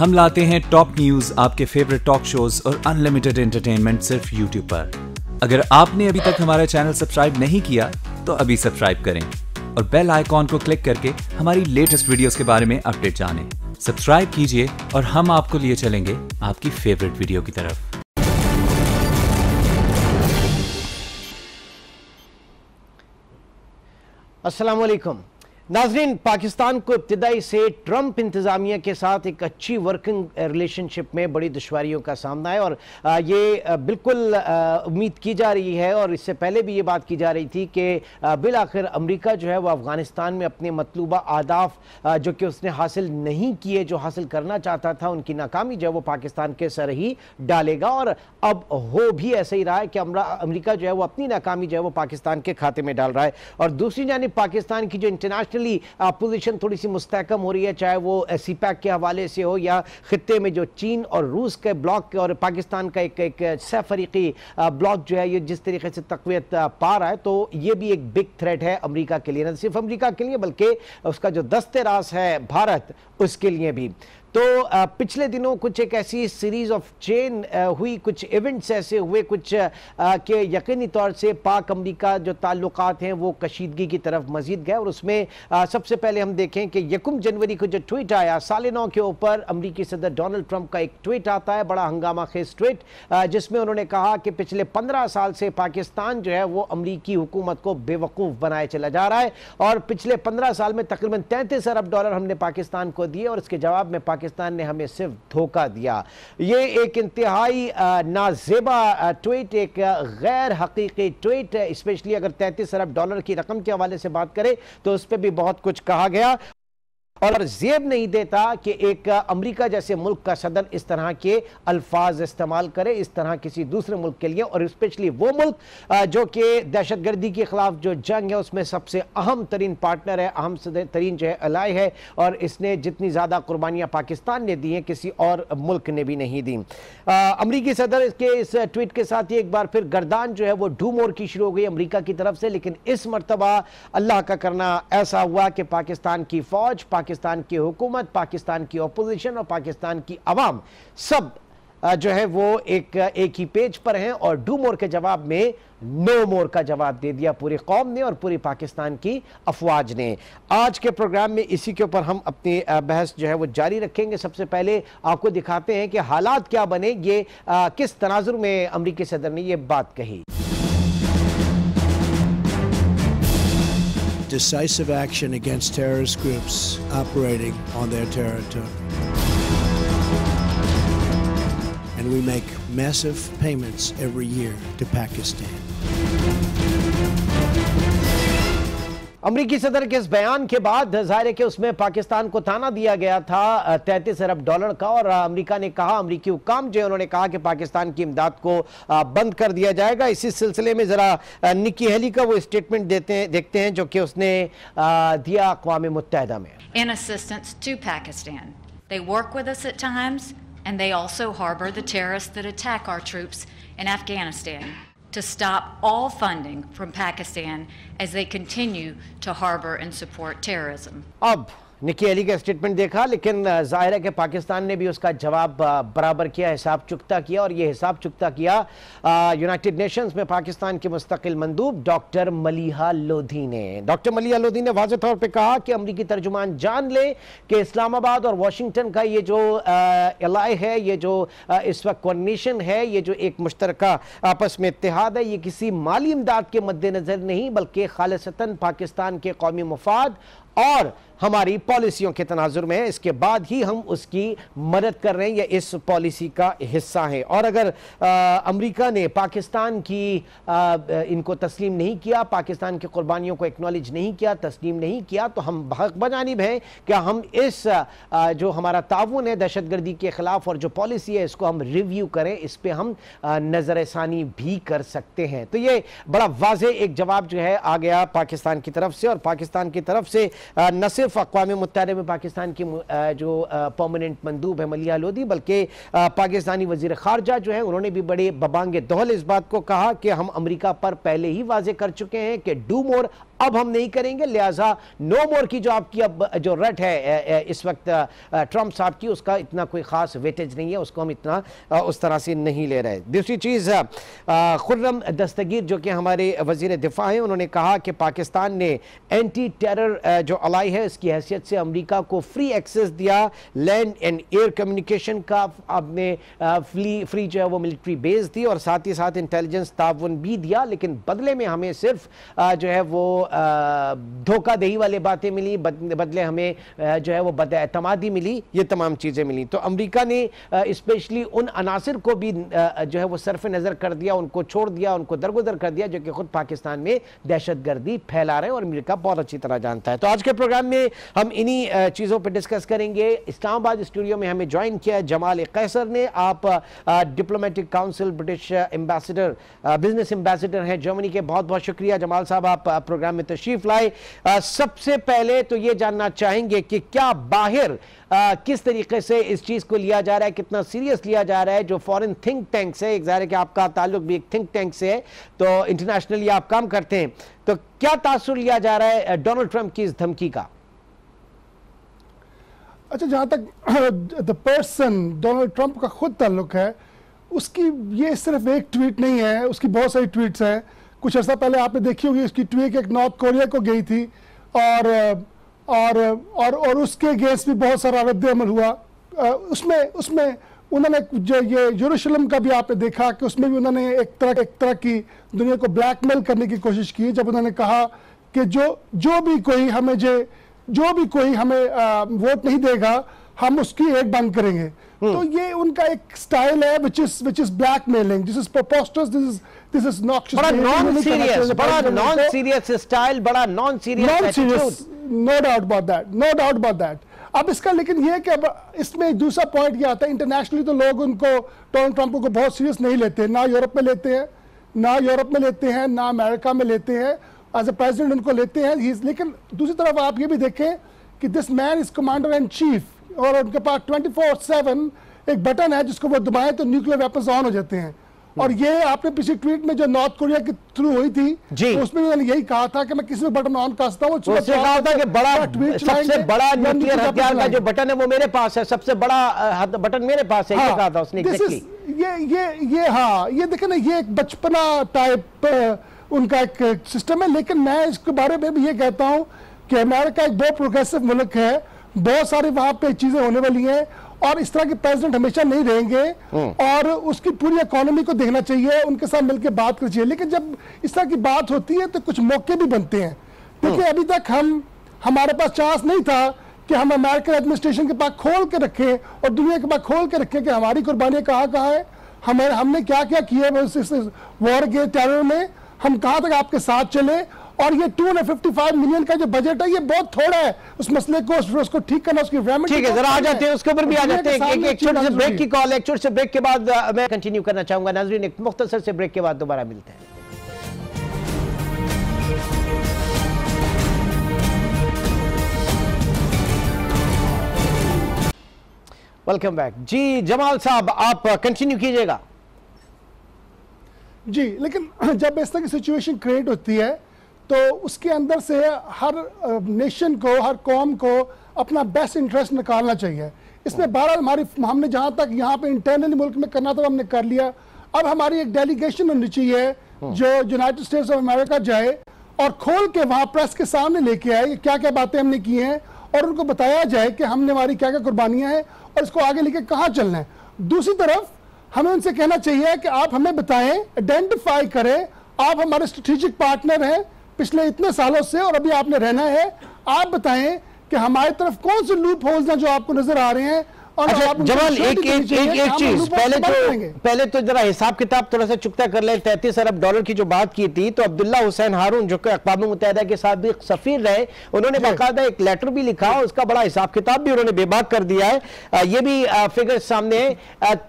हम लाते हैं top news, आपके फेवरेट टॉक शोज और अनलिमिटेड एंटरटेनमेंट सिर्फ यूट्यूब पर। अगर आपने अभी तक हमारा चैनल सब्सक्राइब नहीं किया तो अभी सब्सक्राइब करें और बेल आइकॉन को क्लिक करके हमारी लेटेस्ट वीडियोस के बारे में अपडेट जानें। सब्सक्राइब कीजिए और हम आपको लिए चलेंगे आपकी फेवरेट वीडियो की तरफ। अस्सलाम वालेकुम नाज़रीन, पाकिस्तान को इब्तिदाई से ट्रंप इंतज़ामिया के साथ एक अच्छी वर्किंग रिलेशनशिप में बड़ी दुश्वारियों का सामना है और ये बिल्कुल उम्मीद की जा रही है और इससे पहले भी ये बात की जा रही थी कि बिल-आखिर अमेरिका जो है वो अफ़गानिस्तान में अपने मतलूबा अहदाफ जो कि उसने हासिल नहीं किए, जो हासिल करना चाहता था, उनकी नाकामी जो है वो पाकिस्तान के सर ही डालेगा। और अब हो भी ऐसा ही रहा है कि अमेरिका जो है वो अपनी नाकामी जो है वो पाकिस्तान के खाते में डाल रहा है। और दूसरी जानिब पाकिस्तान की जो इंटरनेशनल पोजीशन थोड़ी सी मुस्तहकम हो रही है, चाहे वो सीपैक के हवाले से हो या खित्ते में जो चीन और रूस के ब्लॉक और पाकिस्तान का एक सफरीकी ब्लॉक जो है ये जिस तरीके से तक़वियत पा रहा है, तो ये भी एक बिग थ्रेट है अमेरिका के लिए, न सिर्फ अमेरिका के लिए बल्कि उसका जो दस्ते रास है भारत उसके लिए भी। तो पिछले दिनों कुछ एक ऐसी सीरीज ऑफ चेन हुई, कुछ इवेंट्स ऐसे हुए कुछ के यकीनी तौर से पाक अमरीका जो ताल्लुकात हैं वो कशीदगी की तरफ मजीद गए। और उसमें सबसे पहले हम देखें कि 1 जनवरी को जो ट्वीट आया, 9:30 के ऊपर अमरीकी सदर डोनाल्ड ट्रंप का एक ट्वीट आता है, बड़ा हंगामा खेज ट्वीट, जिसमें उन्होंने कहा कि पिछले 15 साल से पाकिस्तान जो है वो अमरीकी हुकूमत को बेवकूफ़ बनाए चला जा रहा है और पिछले 15 साल में तकरीबन $33 अरब हमने पाकिस्तान को दिए और इसके जवाब में पाकिस्तान ने हमें सिर्फ धोखा दिया। ये एक इंतहाई नाजेबा ट्वीट, एक गैर हकीकी ट्वीट, स्पेशली अगर $33 अरब की रकम के हवाले से बात करें तो उस पर भी बहुत कुछ कहा गया और जेब नहीं देता कि एक अमेरिका जैसे मुल्क का सदर इस तरह के अल्फाज इस्तेमाल करे इस तरह किसी दूसरे मुल्क के लिए, और स्पेशली वो मुल्क जो कि दहशतगर्दी के खिलाफ जो जंग है उसमें सबसे अहम तरीन पार्टनर है, अहम तरीन जो है अलाई है, और इसने जितनी ज़्यादा कुर्बानियाँ पाकिस्तान ने दी हैं किसी और मुल्क ने भी नहीं दी। अमरीकी सदर के इस ट्वीट के साथ ही एक बार फिर गर्दान जो है वो डू मोर की शुरू हो गई अमरीका की तरफ से, लेकिन इस मरतबा अल्लाह का करना ऐसा हुआ कि पाकिस्तान की फौज, पाकिस्तान की हुकूमत, पाकिस्तान की अपोजिशन और पाकिस्तान की अवाम सब जो है वो एक ही पेज पर हैं और डू मोर के जवाब में नो मोर का जवाब दे दिया पूरी कौम ने और पूरी पाकिस्तान की अफवाज ने। आज के प्रोग्राम में इसी के ऊपर हम अपनी बहस जो है वो जारी रखेंगे। सबसे पहले आपको दिखाते हैं कि हालात क्या बने, ये किस तनाजुर में अमरीकी सदर ने ये बात कही। Decisive action against terrorist groups operating on their territory. And we make massive payments every year to Pakistan. अमरीकी सदर के इस बयान के बाद जाहिर है कि उसमें पाकिस्तान को ताना दिया गया था $33 अरब का, और अमरीका ने कहा, अमरीकी हुक्काम जो उन्होंने कहा कि पाकिस्तान की इमदाद को बंद कर दिया जाएगा। इसी सिलसिले में ज़रा निक्की हेली का वो स्टेटमेंट देखते हैं जो कि उसने दिया अक़वाम मुत्तहिदा में। In assistance to Pakistan. They work with us at times and they also harbor the terrorists that attack our troops in Afghanistan. To stop all funding from Pakistan as they continue to harbor and support terrorism. अब Nikki Haley का statement देखा, लेकिन जाहिर है कि पाकिस्तान ने भी उसका जवाब बराबर किया, हिसाब चुकता किया, और ये हिसाब चुकता किया यूनाइटेड नेशंस में पाकिस्तान के मुस्तकिल मंदूब डॉक्टर मलिहा लोधी ने। डॉक्टर मलिहा लोधी ने वाज़ेह तौर पे कहा कि अमरीकी तर्जुमान जान ले कि इस्लामाबाद और वाशिंगटन का ये जो एलाई है, ये जो इस वक्त कोऑर्डिनेशन है, ये जो एक मुश्तरका आपस में इत्तेहाद है, ये किसी माली इमदाद के मद्देनज़र नहीं बल्कि खालिसतन पाकिस्तान के कौमी मफाद और हमारी पॉलिसियों के तनाजुर में है। इसके बाद ही हम उसकी मदद कर रहे हैं या इस पॉलिसी का हिस्सा है। और अगर अमेरिका ने पाकिस्तान की इनको तस्लीम नहीं किया, पाकिस्तान की कुर्बानियों को एक्नॉलेज नहीं किया, तस्लीम नहीं किया, तो हम हक बजानिब हैं कि हम इस जो हमारा ताउन है दहशतगर्दी के खिलाफ और जो पॉलिसी है इसको हम रिव्यू करें, इस पर हम नज़रसानी भी कर सकते हैं। तो ये बड़ा वाज़ेह एक जवाब जो है आ गया पाकिस्तान की तरफ से, और पाकिस्तान की तरफ से न सिर्फ अक़वाम मुत्तहिदा में पाकिस्तान की जो परमानेंट मंदूब है मलिहा लोधी, बल्कि पाकिस्तानी वज़ीर ख़ारजा जो है उन्होंने भी बड़े बबांगे दौल इस बात को कहा कि हम अमेरिका पर पहले ही वाज़ेह कर चुके हैं कि डू मोर अब हम नहीं करेंगे, लिहाजा नो मोर की जो आपकी अब जो रट है इस वक्त ट्रंप साहब की, उसका इतना कोई खास वेटेज नहीं है, उसको हम इतना उस तरह से नहीं ले रहे। दूसरी चीज़, खुर्रम दस्तगीर जो कि हमारे वजीर दिफा हैं, उन्होंने कहा कि पाकिस्तान ने एंटी टेरर जो अलाई है इसकी हैसियत से अमेरिका को फ्री एक्सेस दिया लैंड एंड एयर कम्युनिकेशन का, आपने फ्री जो है वो मिलिट्री बेस दी और साथ ही साथ इंटेलिजेंस ताउन भी दिया, लेकिन बदले में हमें सिर्फ जो है वो धोखादही वाले बातें मिली, बदले हमें जो है वो बदएतमादी मिली, ये तमाम चीज़ें मिली। तो अमेरिका ने स्पेशली उन अनासिर को भी जो है वो सरफ नज़र कर दिया, उनको छोड़ दिया, उनको दरगुदर कर दिया जो कि खुद पाकिस्तान में दहशतगर्दी फैला रहे हैं और अमेरिका बहुत अच्छी तरह जानता है। तो आज के प्रोग्राम में हम इन्हीं चीज़ों पर डिस्कस करेंगे। इस्लामाबाद स्टूडियो में हमें ज्वाइन किया जमाल कैसर ने, आप diplomatic council British ambassador, business ambassador हैं जर्मनी के। बहुत बहुत शुक्रिया जमाल साहब, आप प्रोग्राम में तशरीफ लाए। सबसे पहले तो ये जानना चाहेंगे कि क्या बाहर किस तरीके से इस चीज़ को लिया जा रहा है, कितना सीरियस लिया जा रहा है, जो फॉरेन थिंक टैंक से, एक ज़ाहिर है कि आपका ताल्लुक भी एक थिंक टैंक से है, तो इंटरनेशनली आप काम करते हैं, तो क्या तासुर लिया जा रहा है डोनाल्ड ट्रंप की इस धमकी का? अच्छा, जहाँ तक द पर्सन डोनाल्ड ट्रंप का खुद ताल्लुक है, उसकी ये सिर्फ एक ट्वीट नहीं है, उसकी बहुत सारी ट्वीट्स हैं। कुछ अर्सा पहले आपने देखी होगी उसकी ट्वीट एक नॉर्थ कोरिया को गई थी और उसके अगेंस्ट भी बहुत सारा रद्द अमल हुआ। उसमें उन्होंने जो ये यरूशलेम का भी आपने देखा कि उसमें भी उन्होंने एक तरह की दुनिया को ब्लैकमेल करने की कोशिश की, जब उन्होंने कहा कि जो भी कोई हमें वोट नहीं देगा हम उसकी एड बंद करेंगे। तो ये उनका एक स्टाइल है which is blackmailing, this is preposterous, this is noxious, बड़ा नॉन सीरियस स्टाइल, बड़ा non serious, no doubt about that. अब इसका लेकिन ये कि अब इसमें दूसरा पॉइंट ये आता है, इंटरनेशनली तो लोग उनको डोनाल्ड ट्रंप को बहुत सीरियस नहीं लेते, ना यूरोप में लेते हैं, ना अमेरिका में लेते हैं, एज ए प्रेसिडेंट उनको लेते हैं। लेकिन दूसरी तरफ आप ये भी देखें कि this man is commander and chief, और उनके पास 24/7 एक बटन है जिसको वो दबाएं तो न्यूक्लियर वेपन्स ऑन हो जाते हैं। और ये आपने पिछली ट्वीट में जो नॉर्थ कोरिया के थ्रू हुई थी, तो उसमें उन्होंने यही कहा था कि मैं किसी भी बटन ऑन कर सकता हूँ। उसने कहा था कि सबसे बड़ा न्यूक्लियर हथियार का जो बटन है वो मेरे पास है, सबसे बड़ा बटन मेरे पास है, ये कहा था उसने। ये देखें ना, ये एक बचपना टाइप उनका एक सिस्टम है। लेकिन मैं इसके बारे में भी ये कहता हूँ कि अमेरिका एक बहुत प्रोग्रेसिव मुल्क है, बहुत सारी वहां पे चीजें होने वाली हैं, और इस तरह के प्रेसिडेंट हमेशा नहीं रहेंगे, और उसकी पूरी इकोनॉमी को देखना चाहिए, उनके साथ मिलकर बात करनी चाहिए। लेकिन जब इस तरह की बात होती है तो कुछ मौके भी बनते हैं। देखिए, अभी तक हमारे पास चांस नहीं था कि हम अमेरिकन एडमिनिस्ट्रेशन के पास खोल के रखें और दुनिया के पास खोल के रखें कि हमारी कुर्बानियां कहाँ है, हमने क्या क्या किया वॉर के टेरर में, हम कहाँ तक आपके साथ चले। और ये 255 मिलियन का जो बजट है, ये बहुत थोड़ा है उस मसले को, उसको ठीक करना, उसकी रेमेडी। ठीक है, जरा आ जाते हैं उसके ऊपर भी आ जाते हैं। एक छोटे से ब्रेक की कॉल, एक छोटे से ब्रेक के बाद मैं कंटिन्यू करना चाहूंगा। नाज़रीन, एक मुख्तसर से ब्रेक के बाद दोबारा मिलते हैं। वेलकम बैक जी। जमाल साहब, आप कंटिन्यू कीजिएगा जी। लेकिन जब इस तरह की सिचुएशन क्रिएट होती है तो उसके अंदर से हर नेशन को, हर कौम को अपना बेस्ट इंटरेस्ट निकालना चाहिए। इसमें बहरहाल हमने जहाँ तक यहाँ पे इंटरनली मुल्क में करना था हमने कर लिया। अब हमारी एक डेलीगेशन होनी चाहिए जो यूनाइटेड स्टेट्स ऑफ अमेरिका जाए और खोल के वहाँ प्रेस के सामने लेके आए क्या क्या बातें हमने की हैं, और उनको बताया जाए कि हमने हमारी क्या क्या कुर्बानियाँ हैं और इसको आगे लेके कहाँ चलना है। दूसरी तरफ हमें उनसे कहना चाहिए कि आप हमें बताएं, आइडेंटिफाई करें, आप हमारे स्ट्रेटेजिक पार्टनर हैं पिछले इतने सालों से और अभी आपने रहना है, आप बताएं कि हमारी तरफ कौन से लूप होल्स हैं जो आपको नजर आ रहे हैं। अच्छा जमाल, एक चीज पहले तो जरा हिसाब किताब थोड़ा सा चुकता कर ले। 33 अरब डॉलर की जो बात की थी, तो अब्दुल्ला हुसैन हारून जो कि अक़वाम मुत्तहिदा के साबिक़ सफीर रहे, उन्होंने बाकायदा एक लेटर भी लिखा, उसका बड़ा हिसाब किताब भी उन्होंने बेबाक कर दिया है। ये भी फिगर सामने है।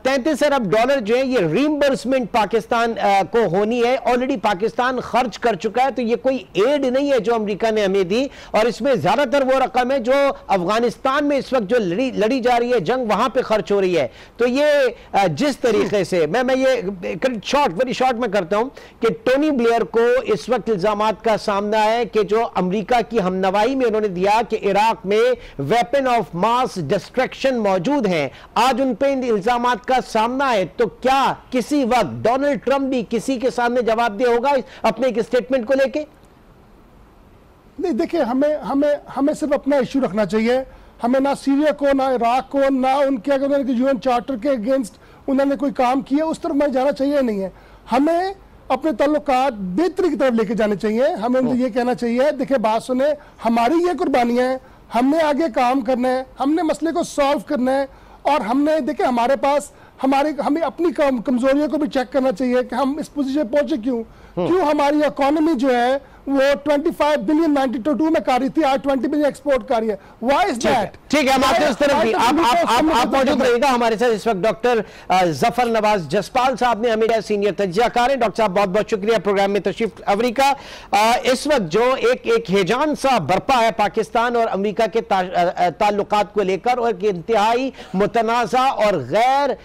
33 अरब डॉलर जो है ये रीइंबर्समेंट पाकिस्तान को होनी है, ऑलरेडी पाकिस्तान खर्च कर चुका है, तो ये कोई एड नहीं है जो अमेरिका ने हमें दी। और इसमें ज्यादातर वो रकम है जो अफगानिस्तान में इस वक्त जो लड़ी जा रही है जंग वहां पे खर्च हो रही है। तो ये जिस तरीके से मैं ये वेरी शॉर्ट में करता हूं कि टोनी ब्लेयर को इस वक्त इल्जामात का सामना है कि जो अमेरिका की हमनवाई में उन्होंने दिया कि इराक में वेपन ऑफ मास डिस्ट्रक्शन मौजूद हैं, आज उन पे इन इल्जामात का सामना है। तो क्या किसी वक्त डोनाल्ड ट्रंप भी किसी के सामने जवाबदेह होगा अपने एक स्टेटमेंट को लेके? नहीं, देखिए, हमें सिर्फ अपना इश्यू रखना चाहिए। हमें ना सीरिया को, ना इराक को, ना उनके अगर उन्होंने यूएन चार्टर के अगेंस्ट उन्होंने कोई काम किया उस तरफ में जाना चाहिए नहीं है। हमें अपने ताल्लुकात बेहतरी की तरफ लेके जाने चाहिए। हमें उनको ये कहना चाहिए, देखिए बात सुने, हमारी ये कुर्बानियां हैं, हमने आगे काम करना है, हमने मसले को सॉल्व करना है। और हमने देखिए हमारे पास हमें अपनी कमजोरियों को भी चेक करना चाहिए कि हम इस पोजीशन पहुंचे क्यों हमारी इकोनॉमी जो है वो 25 बिलियन 92 में कर रही थी, आज 20 बिलियन एक्सपोर्ट कर रही है। Why is that? ठीक है, हम आते हैं इस तरफ भी। आप मौजूद रहिएगा हमारे साथ। इस वक्त डॉक्टर जफर नवाज जसपाल साहब ने हमें सीनियर तज्जियाकार हैं। डॉक्टर साहब बहुत बहुत शुक्रिया प्रोग्राम में तशरीफ आवरी का। इस वक्त जो एक हेजान सा बरपा है पाकिस्तान और अमेरिका के ताल्लुकात को लेकर, और एक इंतहाई मुतनाज़ा और गैर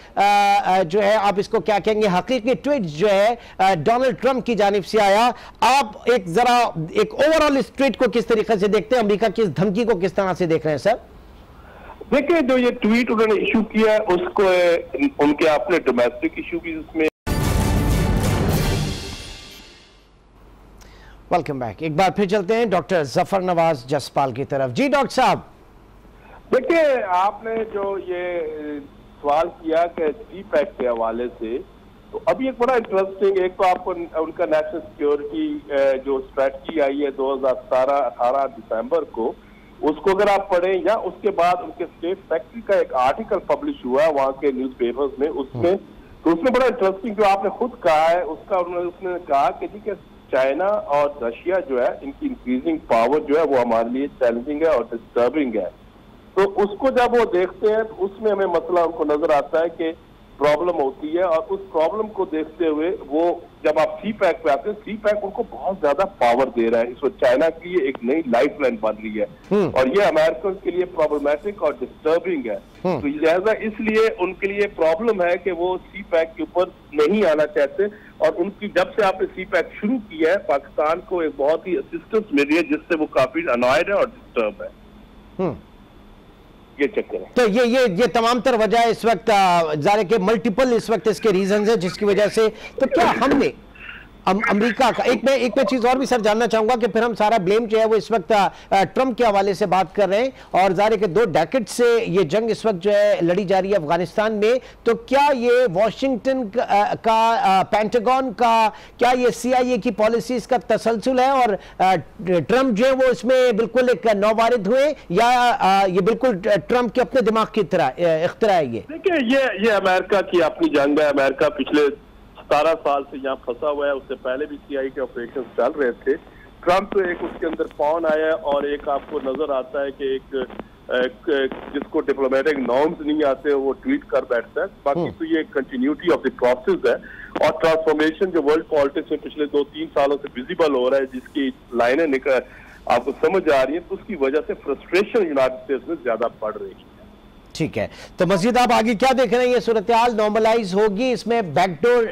जो है आप इसको क्या कहेंगे हकीकी ट्वीट जो है डोनाल्ड ट्रंप की जानिब से आया। आप एक ओवरऑल इस ट्वीट को किस तरीके से देखते हैं, अमेरिका की इस धमकी को किस तरह से देख रहे हैं सर? देखिए, जो ये ट्वीट उन्होंने इशू किया है उसको उनके अपने डोमेस्टिक इशू की उसमें। Welcome back. एक बार फिर चलते हैं डॉक्टर जफर नवाज जसपाल की तरफ। जी डॉक्टर साहब। देखिए, आपने जो ये सवाल किया कि CPEC के हवाले से, तो अभी एक बड़ा इंटरेस्टिंग, एक तो आपको उनका नेशनल सिक्योरिटी जो स्ट्रेटजी आई है 2017-18 दिसंबर को, उसको अगर आप पढ़ें, या उसके बाद उनके स्टेट सेक्रेटरी का एक आर्टिकल पब्लिश हुआ है वहाँ के न्यूज़पेपर्स में, उसमें बड़ा इंटरेस्टिंग जो आपने खुद कहा है उसका उसने कहा कि जी कि चाइना और रशिया जो है इनकी इंक्रीजिंग पावर जो है वो हमारे लिए चैलेंजिंग है और डिस्टर्बिंग है। तो उसको जब वो देखते हैं तो उसमें हमें मसला उनको नजर आता है कि प्रॉब्लम होती है, और उस प्रॉब्लम को देखते हुए वो जब आप CPEC पे आते हैं, CPEC उनको बहुत ज्यादा पावर दे रहा है। इस वक्त चाइना के लिए एक नई लाइफ लाइन बन रही है और ये अमेरिकन के लिए प्रॉब्लमेटिक और डिस्टर्बिंग है। तो लिहाजा इसलिए उनके लिए प्रॉब्लम है कि वो CPEC के ऊपर नहीं आना चाहते, और उनकी जब से आपने CPEC शुरू किया है पाकिस्तान को एक बहुत ही असिस्टेंस मिल रही है जिससे वो काफी अनॉयड है और डिस्टर्ब है। ये चक्कर है। तो ये तमाम तर वजह इस वक्त जाहिर के मल्टीपल इस वक्त इसके रीजंस है जिसकी वजह से। तो क्या हमने अमेरिका का एक मैं चीज और भी सर जानना चाहूंगा कि फिर हम सारा ब्लेम जो है वो इस वक्त ट्रंप के हवाले से बात कर रहे हैं, और जाहिर के 2 डेकेड से ये जंग इस वक्त जो है लड़ी जा रही है अफगानिस्तान में। तो क्या ये वॉशिंगटन का पेंटागन का, क्या ये CIA की पॉलिसीज का तसलसल है और ट्रंप जो है वो इसमें बिल्कुल एक नौवारिद हुए, या ये बिल्कुल ट्रंप के अपने दिमाग की तरह इख्तिरा है? ये देखिए, ये अमेरिका की अपनी जंग है। अमेरिका पिछले 17 साल से यहाँ फंसा हुआ है, उससे पहले भी CIA के ऑपरेशन चल रहे थे। ट्रंप तो एक उसके अंदर पॉन आया, और एक आपको नजर आता है कि एक जिसको डिप्लोमेटिक नॉर्म्स नहीं आते वो ट्वीट कर बैठता है। बाकी तो ये कंटिन्यूटी ऑफ द प्रोसेस है, और ट्रांसफॉर्मेशन जो वर्ल्ड पॉलिटिक्स में पिछले 2-3 सालों से विजिबल हो रहा है, जिसकी लाइनें निकल आपको समझ आ रही है, तो उसकी वजह से फ्रस्ट्रेशन यूनाइटेड स्टेट्स में ज्यादा बढ़ रही है। ठीक है, तो मजीद आप आगे क्या देख रहे हैं? ये सूरत हाल नॉर्मलाइज होगी, इसमें बैकडोर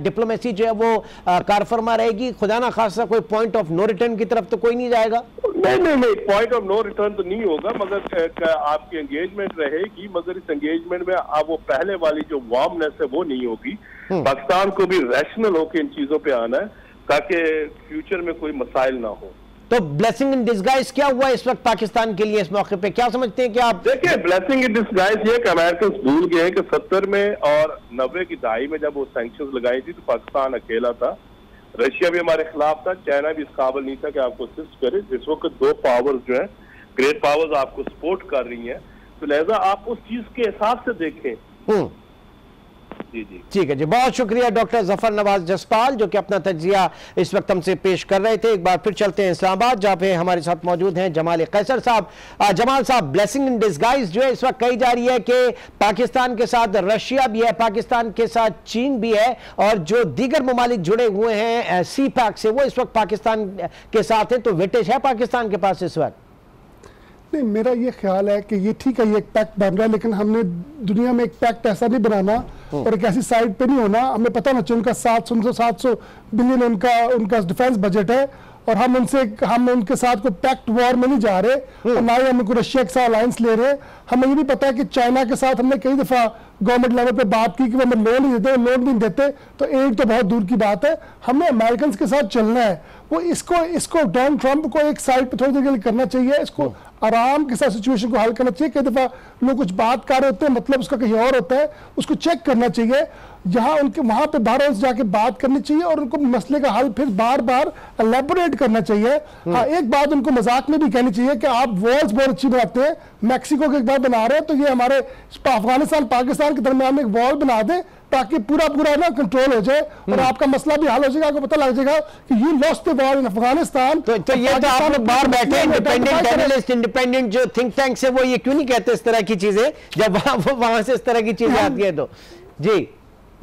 डिप्लोमेसी जो है वो कारफरमा रहेगी? खुदा ना खासा कोई पॉइंट ऑफ नो रिटर्न की तरफ तो कोई नहीं जाएगा? नहीं, पॉइंट ऑफ नो रिटर्न तो नहीं होगा, मगर आपकी एंगेजमेंट रहेगी, मगर इस एंगेजमेंट में आप वो पहले वाली जो वार्मनेस है वो नहीं होगी। पाकिस्तान को भी रैशनल होकर इन चीजों पर आना है ताकि फ्यूचर में कोई मसाइल ना हो। तो ब्लेसिंग इन डिस्गाइज क्या हुआ इस वक्त पाकिस्तान के लिए? इस मौके पे क्या समझते हैं कि आप? देखिए, ब्लेसिंग इन डिस्गाइज ये कि अमेरिकन भूल गए हैं कि 70 में और 90 की दहाई में जब वो सैंक्शंस लगाई थी तो पाकिस्तान अकेला था, रशिया भी हमारे खिलाफ था, चाइना भी इस काबिल नहीं था कि आपको असिस्ट करे। इस वक्त 2 पावर्स जो है, ग्रेट पावर्स आपको सपोर्ट कर रही हैं, तो लिहाजा आप उस चीज के हिसाब से देखें। जी ठीक है जी, बहुत शुक्रिया डॉक्टर जफर नवाज जसपाल जो कि अपना तज्जिया इस वक्त हमसे पेश कर रहे थे। एक बार फिर चलते हैं इस्लामाबाद, जहाँ पे हमारे साथ मौजूद हैं जमाल कैसर साहब। जमाल साहब, ब्लेसिंग इन डिस्गाइज जो है इस वक्त कही जा रही है कि पाकिस्तान के साथ रशिया भी है, पाकिस्तान के साथ चीन भी है, और जो दीगर ममालिक जुड़े हुए हैं CPEC से वो इस वक्त पाकिस्तान के साथ है। तो वेटेज है पाकिस्तान के पास इस वक्त? नहीं, मेरा ये ख्याल है कि ये ठीक है, ये एक पैक्ट बन रहा है, लेकिन हमने दुनिया में एक पैक्ट ऐसा नहीं बनाना और एक ऐसी साइड पे नहीं होना। हमें पता ना चाहिए उनका 700 बिलियन उनका डिफेंस बजट है और हम उनके साथ कोई पैक्ट वॉर में नहीं जा रहे और ना ही हम उनको रशिया के साथ अलायंस ले रहे। हमें ये भी पता है कि चाइना के साथ हमने कई दफा गवर्नमेंट लेवल पे बात की कि वो हमें लोन नहीं देते, तो एड तो बहुत दूर की बात है। हमें अमेरिकन के साथ चलना है। वो इसको डोनाल्ड ट्रंप को एक साइड पे थोड़ी देर के लिए करना चाहिए, इसको आराम के साथ सिचुएशन को हल करना चाहिए। कई दफा लोग कुछ बात कर रहे होते हैं, मतलब उसका कहीं और होता है, उसको चेक करना चाहिए। वहां पे बाहर जाके बात करनी चाहिए और उनको मसले का हल फिर बार बार एलेबोरेट करना चाहिए। हाँ, एक बात उनको मजाक में भी कहनी चाहिए कि आप वॉल्स बहुत अच्छी बनाते हैं, मैक्सिको के एक बार बना रहे हैं, तो ये हमारे अफगानिस्तान पाकिस्तान के दरमियान एक वॉल बना दें ताकि पूरा ना कंट्रोल हो जाए और आपका मसला भी हल हो जाएगा। आपको पता लग जाएगा कि you lost the war in Afghanistan. तो ये तो आप लोग बाहर बैठे इंडिपेंडेंट एनालिस्ट, इंडिपेंडेंट जो थिंक टैंक्स है, वो ये क्यों नहीं कहते इस तरह की चीजें जब वहां से इस तरह की चीजें आती है? तो जी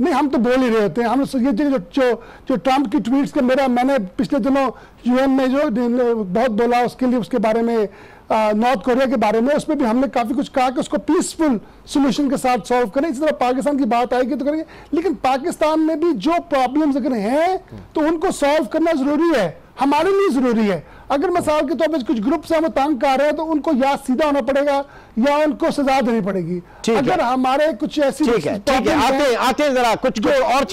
नहीं, हम तो बोल ही रहे होते हैं। हम ये जो ट्रंप की ट्वीट्स के मैंने पिछले दिनों यूएन में जो बहुत बोला उसके बारे में, नॉर्थ कोरिया के बारे में, उसमें भी हमने काफी कुछ कहा कि उसको पीसफुल सोल्यूशन के साथ सॉल्व करें। इसी तरह पाकिस्तान की बात आएगी तो करेंगे, लेकिन पाकिस्तान में भी जो प्रॉब्लम्स अगर हैं तो उनको सॉल्व करना जरूरी है, हमारे लिए जरूरी है। अगर मिसाल के तौर पर कुछ ग्रुप से हम तंग कर रहे हैं तो उनको या सीधा होना पड़ेगा या उनको सजा देनी पड़ेगी। अगर हमारे कुछ ऐसी ठीक है आते जरा कुछ और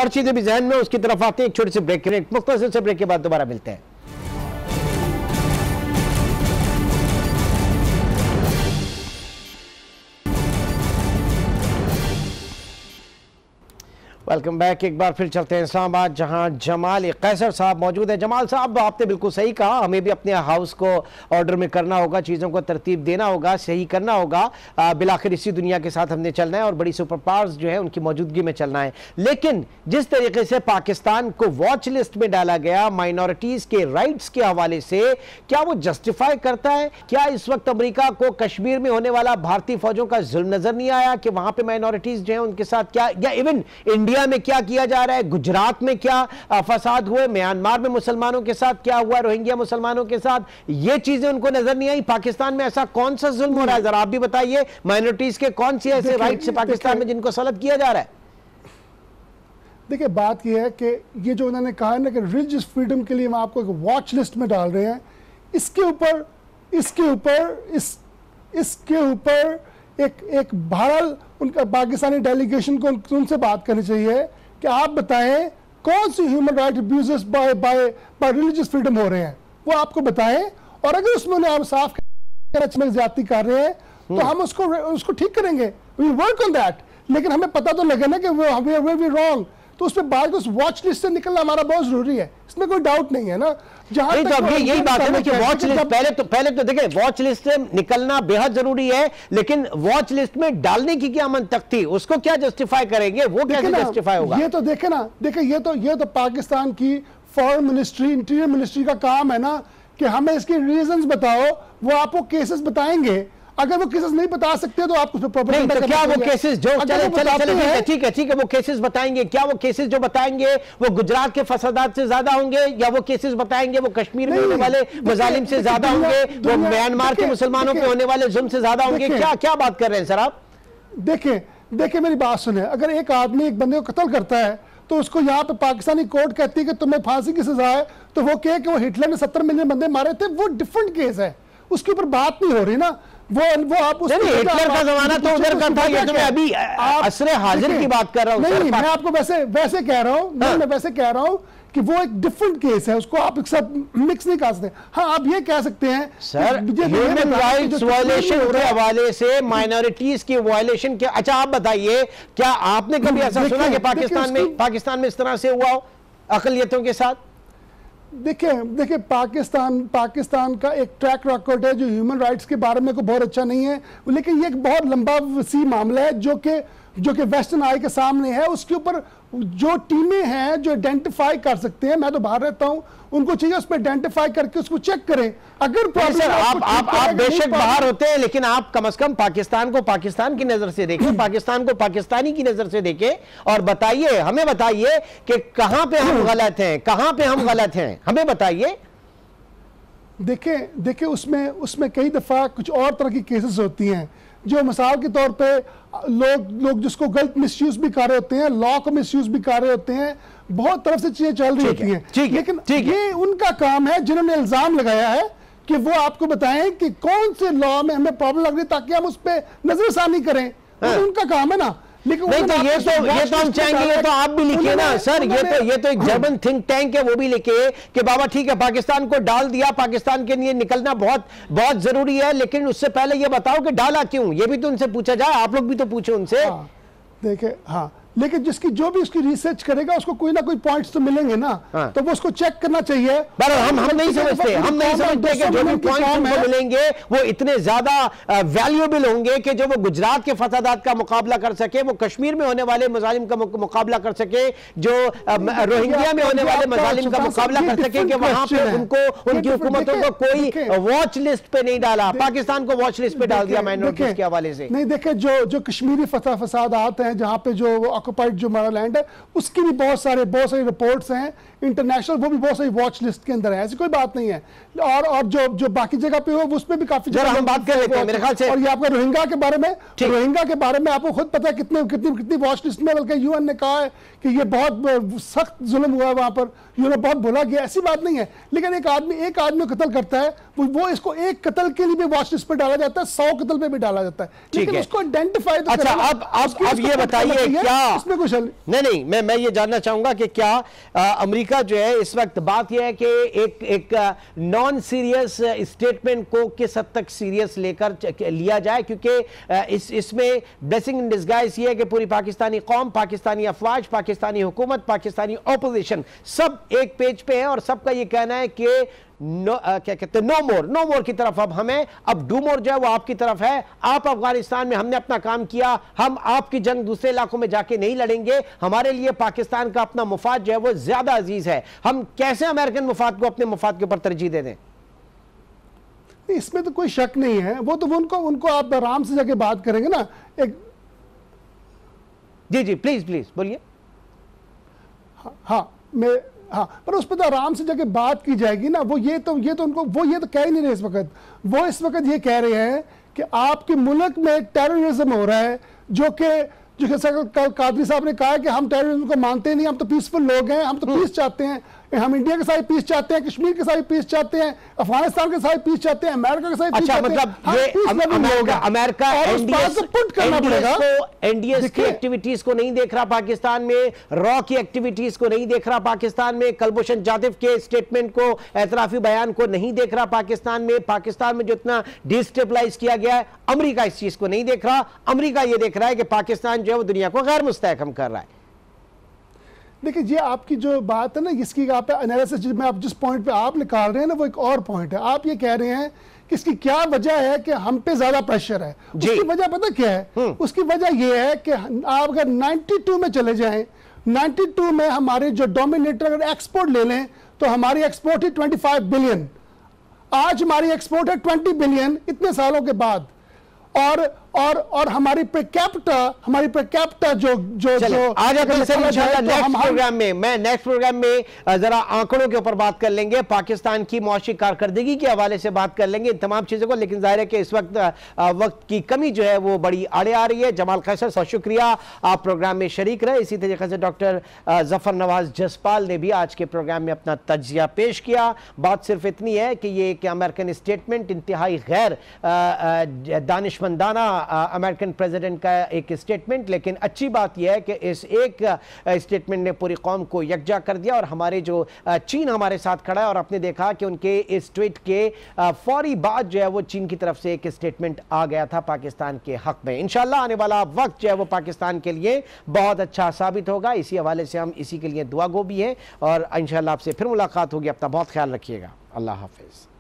चीजें भी जहन में, उसकी तरफ आते हैं। एक छोटे से ब्रेक, मुख्तसर से ब्रेक के बाद दोबारा मिलते हैं। Welcome back. एक बार फिर चलते हैं इस्लामाबाद, जहां जमाल कैसर साहब मौजूद है। जमाल साहब, आपने बिल्कुल सही कहा, हमें भी अपने हाउस को ऑर्डर में करना होगा, चीज़ों को तरतीब देना होगा, सही करना होगा। बिलाखिर इसी दुनिया के साथ हमने चलना है और बड़ी सुपर पावर्स जो है उनकी मौजूदगी में चलना है। लेकिन जिस तरीके से पाकिस्तान को वॉच लिस्ट में डाला गया माइनॉरिटीज के राइट्स के हवाले से, क्या वो जस्टिफाई करता है? क्या इस वक्त अमेरिका को कश्मीर में होने वाला भारतीय फौजों का जुल्म नजर नहीं आया कि वहां पर माइनॉरिटीज जो है उनके साथ क्या, या इवन इंडिया में क्या किया जा रहा है, गुजरात में क्या फसाद हुए, म्यांमार में मुसलमानों के साथ क्या हुआ, रोहिंग्या मुसलमानों के साथ, ये चीजें उनको नजर नहीं आई? पाकिस्तान में ऐसा कौन सा जुल्म हो रहा है, जरा आप भी बताइए। माइनॉरिटीज के कौन से ऐसे राइट्स है पाकिस्तान में जिनको सलब किया जा रहा है? देखिए, बात यह है कि ये जो उन्होंने कहा है ना कि रिलीजियस फ्रीडम के लिए हम आपको एक वॉच लिस्ट में डाल रहे हैं, इसके ऊपर एक बहरहाल उनका पाकिस्तानी डेलीगेशन को उनसे बात करनी चाहिए कि आप बताएं कौन सी human right abuses by religious freedom हो रहे हैं, वो आपको बताएं। और अगर उसमें आप साफ ज्यादती कर रहे हैं तो हम उसको ठीक करेंगे, वी वर्क ऑन दैट। लेकिन हमें पता तो लगे ना कि वी रॉन्ग, तो उस पर बाद उस वॉच लिस्ट से निकलना हमारा बहुत जरूरी है, इसमें कोई डाउट नहीं है ना। जहां तक तो यही बात है ना कि वॉच लिस्ट पहले तो देखिए, वॉच लिस्ट से निकलना बेहद जरूरी है, लेकिन वॉच लिस्ट में डालने की क्या मंतक थी, उसको क्या जस्टिफाई करेंगे, वो कैसे जस्टिफाई होगा? ये तो देखे ना, देखिए ये तो पाकिस्तान की फॉरेन मिनिस्ट्री, इंटीरियर मिनिस्ट्री का काम है ना कि हमें इसके रीजंस बताओ, वो आपको केसेस बताएंगे। अगर वो केसेस नहीं बता सकते तो आप उसमें नहीं, तो क्या वो केसेस जो ठीक है वो केसेस बताएंगे, क्या वो केसेस जो बताएंगे वो गुजरात के फसादात से ज्यादा होंगे, या वो केसेस बताएंगे वो कश्मीर में होने वाले मजालिम से ज्यादा होंगे, वो म्यांमार के मुसलमानों पे होने वाले जुल्म से ज्यादा होंगे? क्या बात कर रहे हैं सर आप? देखिए मेरी बात सुने, अगर एक आदमी एक बंदे को कत्ल करता है तो उसको यहाँ पे पाकिस्तानी कोर्ट कहती है कि तुम्हें फांसी की सजा है, तो वो कहे कि वो हिटलर ने 70 मिलियन बंदे मारे थे, वो डिफरेंट केस है, उसके ऊपर बात नहीं हो रही ना। वो आप हिटलर का जमाना तो उधर का था, ये तो मैं अभी असरे हाजिर की बात कर रहा हूँ। नहीं, मैं आपको वैसे कह रहा हूँ, मैं वैसे कह रहा हूँ कि वो एक डिफरेंट केस है, उसको आप एक साथ मिक्स नहीं कर सकते। हाँ, आप ये कह सकते हैं सर, ह्यूमन राइट्स वायलेशन के हवाले से माइनॉरिटीज की वायलेशन के, अच्छा आप बताइए, क्या आपने कभी ऐसा सुना कि पाकिस्तान में इस तरह से हुआ हो अक़लियतों के साथ? देखिए पाकिस्तान का एक ट्रैक रिकॉर्ड है जो ह्यूमन राइट्स के बारे में को बहुत अच्छा नहीं है, लेकिन ये एक बहुत लंबा वसी मामला है जो कि वेस्टर्न आई के सामने है। उसके ऊपर जो टीमें हैं जो आइडेंटिफाई कर सकते हैं, मैं तो बाहर रहता हूं, उनको चाहिए उस पर आइडेंटिफाई करके उसको चेक करें। अगर सर आप बेशक बाहर होते हैं, लेकिन आप कम से कम पाकिस्तान को पाकिस्तान की नजर से देखें, पाकिस्तान को पाकिस्तानी की नजर से देखें और बताइए, हमें बताइए कि कहां पे हम गलत हैं, कहां पे हम गलत हैं, हमें बताइए। देखें उसमें कई दफ़ा कुछ और तरह की केसेस होती हैं जो मिसाल के तौर पे लोग जिसको गलत मिसयूज भी कर रहे होते हैं, लॉ को मिसयूज भी कर रहे होते हैं, बहुत तरफ से चीजें चल रही होती हैं। लेकिन ये उनका काम है जिन्होंने इल्जाम लगाया है कि वो आपको बताएं कि कौन से लॉ में हमें प्रॉब्लम लग रही है ताकि हम उस पर नजरसानी करें। उनका काम है ना। लेकिन नहीं, तो ये तो हम चाहेंगे, ये तो आप भी लिखिए ना सर, ये तो एक जर्मन थिंक टैंक है, वो भी लिखे कि बाबा ठीक है पाकिस्तान को डाल दिया, पाकिस्तान के लिए निकलना बहुत बहुत जरूरी है, लेकिन उससे पहले ये बताओ कि डाला क्यों, ये भी तो उनसे पूछा जाए, आप लोग भी तो पूछे उनसे। देखे लेकिन जिसकी जो भी उसकी रिसर्च करेगा उसको कोई ना कोई पॉइंट्स तो मिलेंगे ना। तो वो उसको चेक करना चाहिए। हम नहीं समझते कि जो भी पॉइंट्स उनको मिलेंगे वो इतने ज्यादा वैल्यूएबल होंगे कि जो वो गुजरात के फसादात का मुकाबला कर सके, वो कश्मीर में होने वाले मजालिम का मुकाबला कर सके, जो रोहिंग्या में होने वाले मजालिम का मुकाबला कर सके, कि वहां पे उनको उनकी हुकूमतों को कोई वॉच लिस्ट पे नहीं डाला, पाकिस्तान को वॉच लिस्ट पे डाल दिया माइनॉरिटीज के हवाले से। नहीं देखे जो कश्मीरी फसादात हैं जहां पे जो ऑक्युपाइड जो हमारा लैंड है उसकी भी बहुत सारी रिपोर्ट्स हैं इंटरनेशनल, वो भी बहुत सारी वॉच लिस्ट के अंदर है, ऐसी कोई बात नहीं है। और जो बाकी जगह पे हो उसमें भी काफी जगह हम बात कर लेते हैं मेरे ख्याल से। और ये आपका रोहिंग्या के बारे में आपको खुद पता है कितनी वॉच लिस्ट में, बल्कि यूएन ने कहा है कि ये बहुत सख्त जुल्म हुआ है वहां पर, यूएन बहुत बोला गया, ऐसी बात नहीं है। लेकिन एक आदमी कत्ल करता है, वो इसको एक कत्ल के लिए भी वॉच लिस्ट पे डाला जाता है, 100 कत्ल पे भी डाला जाता है, लेकिन उसको आइडेंटिफाई। अच्छा, अब ये बताइए क्या इसमें कुछ नहीं, मैं ये जानना चाहूंगा कि क्या अमेरिका जो है इस वक्त, बात यह है कि एक नॉन सीरियस स्टेटमेंट को किस हद तक सीरियस लेकर लिया जाए, क्योंकि इसमें ब्लेसिंग इन डिस्गाइज ये है कि पूरी पाकिस्तानी कौम, पाकिस्तानी अफवाज, पाकिस्तानी हुकूमत, पाकिस्तानी ऑपोजिशन सब एक पेज पे है और सबका ये कहना है कि क्या कहते हैं, नो मोर की तरफ अब हमें, अब डू मोर जो है वो आपकी तरफ है। आप अफगानिस्तान में, हमने अपना काम किया, हम आपकी जंग दूसरे इलाकों में जाके नहीं लड़ेंगे, हमारे लिए पाकिस्तान का अपना मुफाद जो है वो ज्यादा अजीज है। हम कैसे अमेरिकन मुफाद को अपने मुफाद के ऊपर तरजीह दे दें? इसमें तो कोई शक नहीं है, वो तो उनको आप आराम से जाके बात करेंगे ना। जी प्लीज बोलिए। पर उस पर तो आराम से जाके बात की जाएगी ना। वो ये तो कह ही नहीं रहे इस वक्त। वो इस वक्त ये कह रहे हैं कि आपके मुल्क में टेररिज्म हो रहा है, जो कल कादरी साहब ने कहा है कि हम टेररिज्म को मानते नहीं, हम तो पीसफुल लोग हैं, हम तो पीस चाहते हैं, हम इंडिया के साथ पीस चाहते हैं, कश्मीर के साथ पीस चाहते हैं, अफगानिस्तान के साथ पीस चाहते हैं, अमेरिका के साथ पीस चाहते हैं। अमेरिका एनडीएस की एक्टिविटीज को नहीं देख रहा पाकिस्तान में, रॉ की एक्टिविटीज को नहीं देख रहा पाकिस्तान में, कुलभूषण जाधव के स्टेटमेंट को, एतराफी बयान को नहीं देख रहा पाकिस्तान में जो इतना डिस्टेबलाइज किया गया है, अमेरिका इस चीज को नहीं देख रहा। अमेरिका ये देख रहा है कि पाकिस्तान जो है वो दुनिया को गैर मुस्तहकम कर रहा है। देखिए, ये आपकी जो बात है ना, इसकी आप एनालिसिस में आप जिस पॉइंट पे आप निकाल रहे हैं ना, वो एक और पॉइंट है। आप ये कह रहे हैं कि इसकी क्या वजह है कि हम पे ज्यादा प्रेशर है। उसकी वजह पता क्या है? उसकी वजह ये है कि आप अगर 92 में चले जाएं, 92 में हमारे जो डोमिनेटर अगर एक्सपोर्ट ले लें तो हमारी एक्सपोर्ट है 25 बिलियन। आज हमारी एक्सपोर्ट है 20 बिलियन इतने सालों के बाद। और हमारी पे कैपिटा जो आज नेक्स्ट प्रोग्राम में जरा आंकड़ों के ऊपर बात कर लेंगे, पाकिस्तान की मुआशी कारकर्दगी के हवाले से बात कर लेंगे, तमाम चीजों को। लेकिन जाहिर है कि इस वक्त की कमी जो है वो बड़ी आड़े आ रही है। जमाल खैसर, बहुत शुक्रिया, आप प्रोग्राम में शरीक रहे। इसी तरीके से डॉक्टर जफर नवाज जसपाल ने भी आज के प्रोग्राम में अपना तज्जिया पेश किया। बात सिर्फ इतनी है कि ये एक अमेरिकन स्टेटमेंट, इंतहाई गैर दानिशमंदाना अमेरिकन प्रेसिडेंट का एक स्टेटमेंट, लेकिन अच्छी बात यह है कि इस एक स्टेटमेंट ने पूरी कौम को यकजा कर दिया। और हमारे जो चीन हमारे साथ खड़ा है, और आपने देखा कि उनके इस ट्वीट के फौरी बाद जो है वो चीन की तरफ से एक स्टेटमेंट आ गया था पाकिस्तान के हक में। इंशाल्लाह आने वाला वक्त जो है वो पाकिस्तान के लिए बहुत अच्छा साबित होगा। इसी हवाले से हम इसी के लिए दुआ गो भी हैं, और इंशाल्लाह आपसे फिर मुलाकात होगी। अपना बहुत ख्याल रखिएगा। अल्लाह हाफिज।